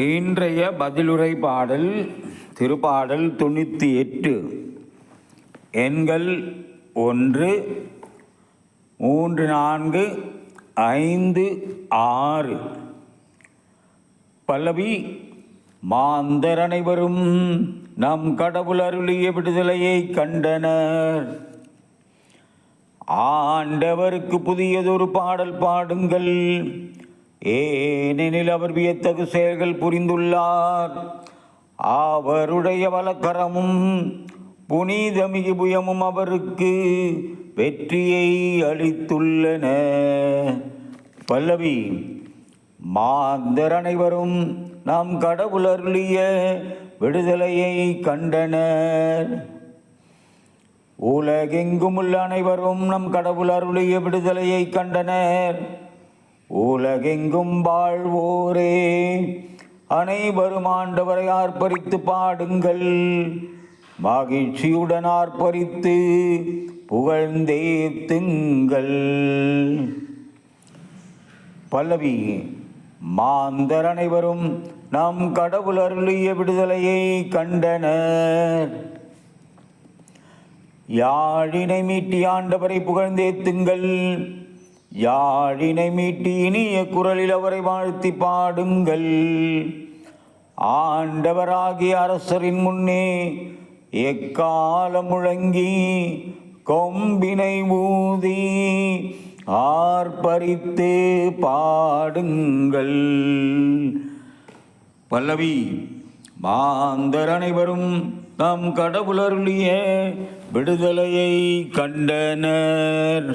இன்றைய பதிலுரை பாடல் திருப்பாடல் 98 எண்கள் 1 3 4 5 6. பல்லவி. மாந்தர் அனைவரும் நம் கடவுள் அருளிய விடுதலையை கண்டனர். ஆண்டவருக்கு புதியதொரு பாடல் பாடுங்கள், ஏனெனில் அவர் வியத்தகு செயல்கள் புரிந்துள்ளார். அவருடைய வலக்கரமும் புனிதமிகு புயமும் அவருக்கு வெற்றியை அளித்துள்ளன. பல்லவி. மாந்தர் அனைவரும் நாம் கடவுள் அருளிய விடுதலையை கண்டனர். உலகெங்கும் உள்ள அனைவரும் நம் கடவுள் அருளிய விடுதலையை கண்டனர். உலகெங்கும் வாழ்வோரே, அனைவரும் ஆண்டவரை ஆர்ப்பரித்து பாடுங்கள், மகிழ்ச்சியுடன் ஆர்ப்பரித்து புகழ்ந்தேத்துங்கள். பல்லவி. மாந்தர் அனைவரும் நம் கடவுள் அருளிய விடுதலையை கண்டனர். யாழினை மீட்டி ஆண்டவரை புகழ்ந்தேத்துங்கள், யாழினை மீட்டி இனிய குரலில் அவரை வாழ்த்தி பாடுங்கள். ஆண்டவராகிய அரசரின் முன்னே எக்காலம் முழங்கி கொம்பினை ஊதி ஆர்ப்பரித்து பாடுங்கள். பல்லவி. மாந்தர் அனைவரும் நம் கடவுள் அருளிய விடுதலையை கண்டனர்.